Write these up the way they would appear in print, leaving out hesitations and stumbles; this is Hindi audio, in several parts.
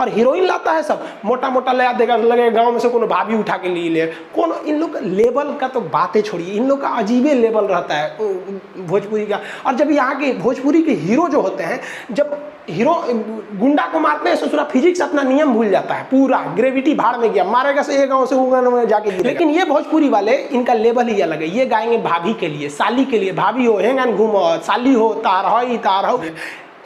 और हीरोइन लाता है सब मोटा मोटा ले देगा, लगे गांव में से कोनो भाभी उठा के ले कौन। इन लोग लेवल का तो बातें छोड़िए, इन लोग का अजीबे लेवल रहता है भोजपुरी का। और जब यहाँ के भोजपुरी के हीरो जो होते हैं, जब हीरो गुंडा को मारते हैं ससुरा फिजिक्स अपना नियम भूल जाता है, पूरा ग्रेविटी भाड़ में गया, मारेगा से एक गांव से गांव में जाके गिरेगा। लेकिन ये भोजपुरी वाले इनका लेवल ही अलग है। ये गाएंगे भाभी के लिए, साली के लिए, भाभी हो हेंगन घूमो, साली हो तार हो।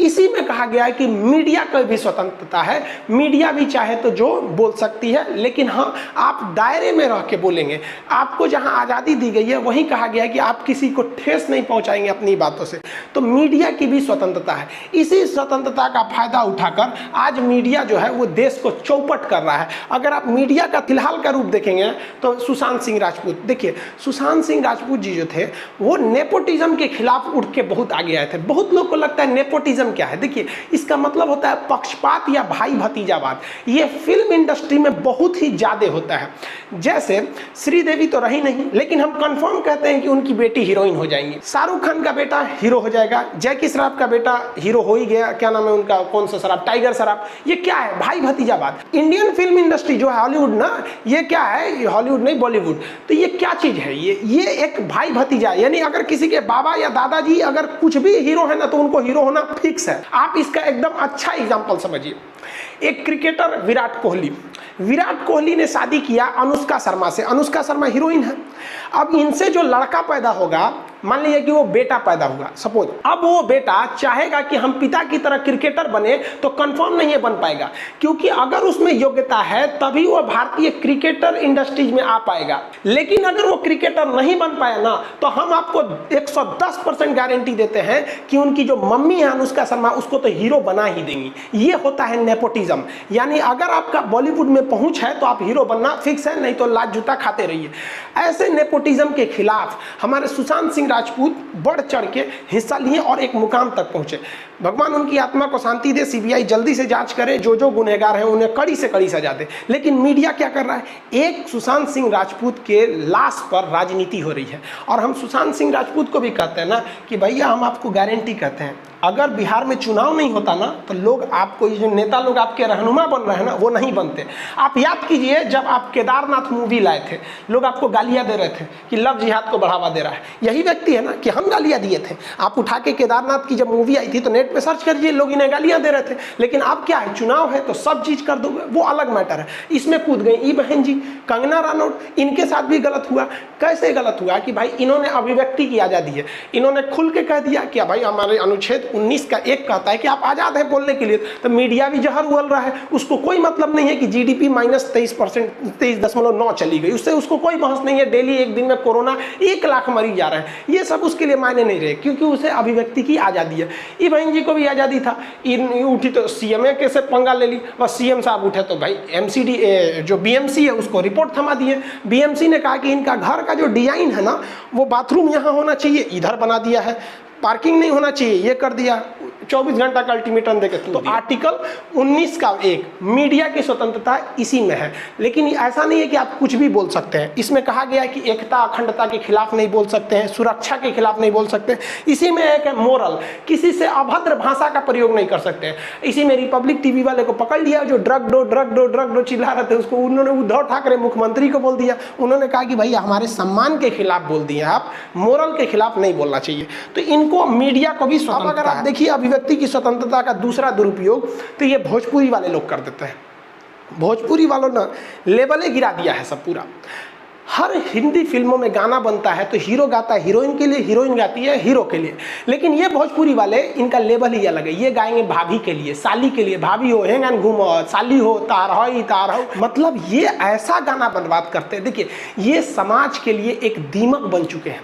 इसी में कहा गया है कि मीडिया की भी स्वतंत्रता है, मीडिया भी चाहे तो जो बोल सकती है, लेकिन हाँ आप दायरे में रह के बोलेंगे। आपको जहां आज़ादी दी गई है वहीं कहा गया है कि आप किसी को ठेस नहीं पहुंचाएंगे अपनी बातों से। तो मीडिया की भी स्वतंत्रता है। इसी स्वतंत्रता का फायदा उठाकर आज मीडिया जो है वो देश को चौपट कर रहा है। अगर आप मीडिया का फिलहाल का रूप देखेंगे तो सुशांत सिंह राजपूत, देखिए सुशांत सिंह राजपूत जी जो थे वो नेपोटिज्म के खिलाफ उठ के बहुत आगे आए थे। बहुत लोग को लगता है नेपोटिज्म क्या है, देखिए इसका मतलब होता है पक्षपात या भाई भतीजावाद। ये फिल्म इंडस्ट्री में बहुत ही ज्यादा होता है। जैसे श्रीदेवी तो रही नहीं, लेकिन हम कंफर्म कहते हैं कि उनकी बेटी हीरोइन हो जाएंगी। शाहरुख खान का बेटा हीरो हो जाएगा, जैकी श्रॉफ का बेटा हीरो हो ही गया, क्या नाम है उनका, कौन सा श्रॉफ, टाइगर श्रॉफ। ये क्या है, भाई भतीजावाद। इंडियन फिल्म इंडस्ट्री जो है हॉलीवुड ना, ये क्या है, हॉलीवुड नहीं बॉलीवुड, तो ये क्या चीज है, ये एक भाई भतीजा। यानी अगर किसी के बाबा या दादाजी अगर कुछ भी हीरो है ना तो उनको हीरो होना फिक्स है। आप इसका एकदम अच्छा एग्जांपल समझिए। एक क्रिकेटर विराट कोहली ने शादी किया अनुष्का शर्मा से। अनुष्का शर्मा हीरोइन है। अब इनसे जो लड़का पैदा होगा, मान लीजिए कि वो बेटा पैदा होगा सपोज, अब वो बेटा चाहेगा कि हम पिता की तरह क्रिकेटर बने, तो कंफर्म नहीं बन पाएगा, क्योंकि अगर उसमें योग्यता है तभी वो भारतीय क्रिकेटर इंडस्ट्रीज में आ पाएगा। लेकिन अगर वो क्रिकेटर नहीं बन पाया ना, तो हम आपको 110% गारंटी देते हैं कि उनकी जो मम्मी है अनुष्का शर्मा, उसको तो हीरो बना ही देंगी। ये होता है नेपोटिज्म। यानी अगर आपका बॉलीवुड में पहुंच है तो आप हीरो बनना फिक्स है, नहीं तो लात जूता खाते रहिए। ऐसे नेपोटिज्म के खिलाफ हमारे सुशांत सिंह राजपूत बढ़ चढ़ के हिस्सा लिए और एक मुकाम तक पहुंचे। भगवान उनकी आत्मा को शांति दे, सीबीआई जल्दी से जांच करे, जो जो गुनहगार हैं उन्हें कड़ी से कड़ी सजा दे। लेकिन मीडिया क्या कर रहा है, एक सुशांत सिंह राजपूत के लाश पर राजनीति हो रही है। और हम सुशांत सिंह राजपूत को भी कहते हैं ना कि भैया हम आपको गारंटी कहते हैं, अगर बिहार में चुनाव नहीं होता ना तो लोग आपको, ये जो नेता लोग आपके रहनुमा बन रहे हैं ना, वो नहीं बनते। आप याद कीजिए जब आप केदारनाथ मूवी लाए थे, लोग आपको गालियां दे रहे थे कि लव जिहाद को बढ़ावा दे रहा है। यही व्यक्ति है ना कि हम गालियां दिए थे। आप उठा के केदारनाथ की जब मूवी आई थी तो नेट पे सर्च करिए, लोग इन्हें गालियां दे रहे थे। लेकिन अब क्या है, चुनाव है तो सब चीज कर दोगे, वो अलग मैटर है। इसमें कूद गई ई बहन जी, कंगना रनौत, इनके साथ भी गलत हुआ। कैसे गलत हुआ कि भाई इन्होंने अभिव्यक्ति की आजादी है, इन्होंने खुल के कह दिया कि भाई हमारे अनुच्छेद 19 का 1 कहता है कि आप आजाद हैं बोलने के लिए। तो मीडिया भी जहर उगल रहा है, उसको कोई मतलब नहीं है कि जीडीपी -23%, 23.9 चली गई, उससे उसको कोई बहस नहीं है। डेली एक दिन में कोरोना 1 लाख मरीज जा रहे हैं, ये सब उसके लिए मायने नहीं रहे, क्योंकि उसे अभिव्यक्ति की आजादी है। ई बहन जी को भी आजादी था, उठी तो सीएमए के से पंगा ले ली, बस सीएम साहब उठे तो भाई एमसीडी जो बीएमसी है उसको रिपोर्ट थमा दिए। बीएमसी ने कहा कि इनका घर का जो डिजाइन है ना, वो बाथरूम यहाँ होना चाहिए, इधर बना दिया है, पार्किंग नहीं होना चाहिए, ये कर दिया, 24 घंटा का अल्टीमेटम देके। तो आर्टिकल 19 का 1 मीडिया की स्वतंत्रता इसी में है। लेकिन ऐसा नहीं है कि आप कुछ भी बोल सकते हैं। इसमें कहा गया है कि एकता अखंडता के खिलाफ नहीं बोल सकते हैं, सुरक्षा के खिलाफ नहीं बोल सकते। इसी में एक मोरल, किसी से अभद्र भाषा का प्रयोग नहीं कर सकते हैं। इसी में रिपब्लिक टीवी वाले को पकड़ लिया, जो ड्रग डो चिल्ला रहे थे, उसको उन्होंने उद्धव ठाकरे मुख्यमंत्री को बोल दिया। उन्होंने कहा कि भाई हमारे सम्मान के खिलाफ बोल दिए आप, मोरल के खिलाफ नहीं बोलना चाहिए। तो इनको मीडिया को भी स्वतंत्रता। अगर आप देखिए अभिव्यक्ति की स्वतंत्रता का दूसरा दुरुपयोग तो ये भोजपुरी वाले लोग कर देते हैं। भोजपुरी वालों ने लेबले गिरा दिया है सब पूरा। हर हिंदी फिल्मों में गाना बनता है तो हीरो गाता है हीरोइन के लिए, हीरोइन गाती है हीरो के लिए। लेकिन ये भोजपुरी वाले, इनका लेवल ही अलग है। ये गाएंगे भाभी के लिए, साली के लिए, भाभी हो हेंगन घूमो, साली हो तार हो, मतलब ये ऐसा गाना बर्बाद करते हैं। देखिए ये समाज के लिए एक दीमक बन चुके हैं।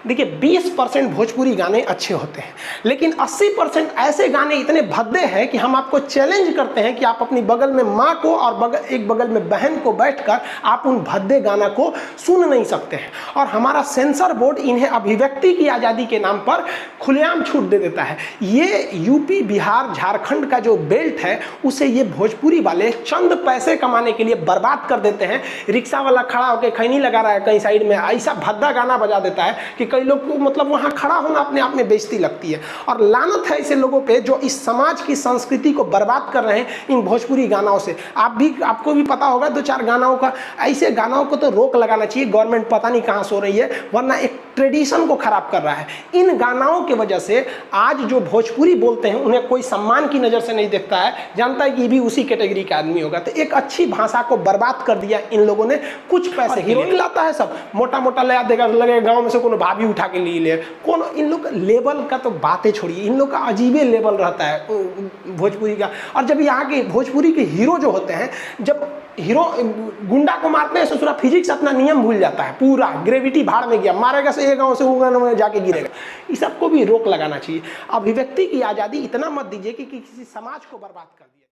देखिए 20% भोजपुरी गाने अच्छे होते हैं, लेकिन 80% ऐसे गाने इतने भद्दे हैं कि हम आपको चैलेंज करते हैं कि आप अपनी बगल में माँ को और एक बगल में बहन को बैठकर आप उन भद्दे गाना को सुन नहीं सकते हैं। और हमारा सेंसर बोर्ड इन्हें अभिव्यक्ति की आज़ादी के नाम पर खुलेआम छूट दे देता है। ये यूपी, बिहार, झारखंड का जो बेल्ट है उसे ये भोजपुरी वाले चंद पैसे कमाने के लिए बर्बाद कर देते हैं। रिक्शा वाला खड़ा होकर खैनी लगा रहा है कहीं साइड में, ऐसा भद्दा गाना बजा देता है कि कई लोग को मतलब वहाँ खड़ा होना अपने आप में बेइज्जती लगती है। और लानत है ऐसे लोगों पे जो इस समाज की संस्कृति को बर्बाद कर रहे हैं इन भोजपुरी गानों से। आपको भी पता होगा 2-4 गानों का, ऐसे गानों को तो रोक लगाना चाहिए। गवर्नमेंट पता नहीं कहाँ सो रही है, वरना एक ट्रेडिशन को खराब कर रहा है। इन गानों की वजह से आज जो भोजपुरी बोलते हैं उन्हें कोई सम्मान की नज़र से नहीं देखता है, जानता है कि ये भी उसी कैटेगरी का आदमी होगा। तो एक अच्छी भाषा को बर्बाद कर दिया इन लोगों ने कुछ पैसे। हीरोइन लाता है सब, मोटा मोटा ले देगा, लगे गाँव में से कोनो भाभी उठा के ले कौन। इन लोग लेवल का तो बातें छोड़िए, इन लोग का अजीबे लेवल रहता है भोजपुरी का। और जब यहाँ के भोजपुरी के हीरो जो होते हैं, जब हीरो गुंडा को मारते हैं ससुरा फिजिक्स अपना नियम भूल जाता है, पूरा ग्रेविटी भाड़ में गया, मारेगा से एक गाँव से वो गाँव में जाके गिरेगा। इस सबको भी रोक लगाना चाहिए। अभिव्यक्ति की आज़ादी इतना मत दीजिए कि किसी समाज को बर्बाद कर दिए।